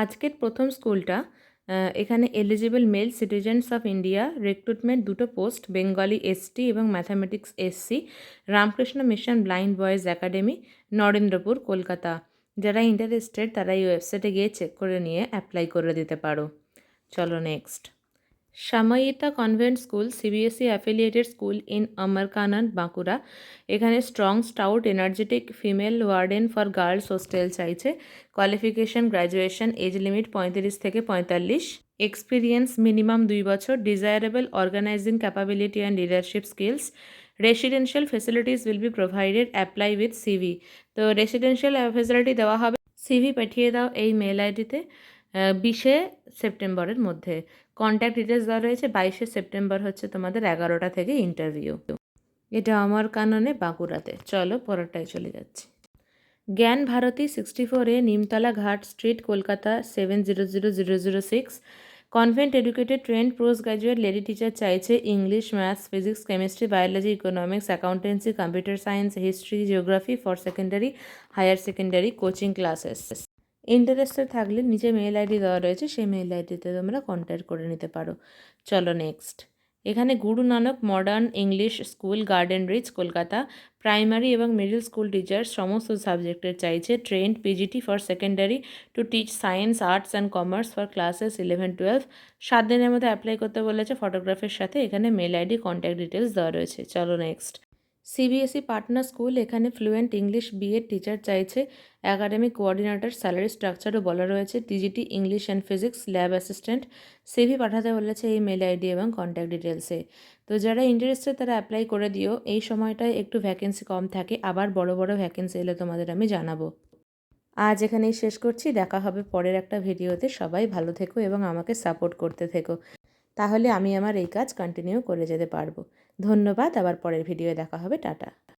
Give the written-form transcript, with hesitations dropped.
আজকের প্রথম স্কুলটা এখানে eligible mail citizens of India recruitment দুটো পোস্ট বেঙ্গলি এসটি এবং mathematics SC Ramakrishna mission blind boys academy Narendrapur Kolkata. যারা ইন্টারেস্টেড তারা এই ওয়েবসাইটে গিয়ে চেক করে নিয়ে অ্যাপ্লাই করে দিতে পারো। চলো next. Samayita convent school CBSE affiliated school in Amarkanand Bankura. এখানে strong stout energetic female warden for girls hostel চাইছে। কোয়ালিফিকেশন গ্র্যাজুয়েশন, এজ লিমিট 35 থেকে 45, এক্সপিরিয়েন্স মিনিমাম 2 বছর, desirable organising capability and leadership skills. Residential facilities will be provided, apply with CV. তো residential facility দেওয়া হবে, CV পাঠিয়ে দাও এই mail আইডিতে 20শে সেপ্টেম্বরের মধ্যে। কন্ট্যাক্ট ডিটেলস দেওয়া রয়েছে। 22শে সেপ্টেম্বর হচ্ছে তোমাদের 11টা থেকে ইন্টারভিউ। এটা আমার কাননে বাঁকুড়াতে। চলো পরেরটায় চলে যাচ্ছি। জ্ঞান Bharati 64A Nimtala Ghat street Kolkata 700006। Convent educated trained post graduate lady teacher চাইছে। English, maths, physics, chemistry, biology, economics, accountancy, computer science, history, geography for secondary, higher secondary coaching classes. Interested থাকলে নিচে মেল আইডি দেওয়া রয়েছে, সেই মেল আইডিতে তোমরা কন্ট্যাক্ট করে নিতে পারো। চলো নেক্সট। এখানে Guru Nanak Modern English School Garden Reach Kolkata primary এবং মিডল স্কুল টিচার সমস্ত সাবজেক্টের চাইছে। Trained PGT for secondary to teach science, arts and commerce for classes 11-12। 7 দিনের মধ্যে অ্যাপ্লাই করতে বলেছে ফটোগ্রাফের সাথে। এখানে মেল আইডি কন্ট্যাক্ট ডিটেলস দেওয়া রয়েছে। চলো নেক্সট। সিবিএসই পাটনা স্কুল এখানে ফ্লুয়েন্ট ইংলিশ বিএড টিচার চাইছে। একাডেমিক কোঅর্ডিনেটর, স্যালারি স্ট্রাকচারও বলা রয়েছে। TGT English and physics, lab assistant. CV পাঠাতে বলেছে এই মেল আইডি এবং কন্ট্যাক্ট ডিটেলসে। তো যারা ইন্টারেস্টেড তারা অ্যাপ্লাই করে দিও। এই সময়টায় একটু ভ্যাকেন্সি কম থাকে, আবার বড় বড় ভ্যাকেন্সি এলে তোমাদের আমি জানাবো। আজ এখানেই শেষ করছি, দেখা হবে পরের একটা ভিডিওতে। সবাই ভালো থেকো এবং আমাকে সাপোর্ট করতে থেকো, তাহলে আমি আমার এই কাজ কন্টিনিউ করে যেতে পারবো। ধন্যবাদ, আবার পরের ভিডিওয়ে দেখা হবে। টাটা।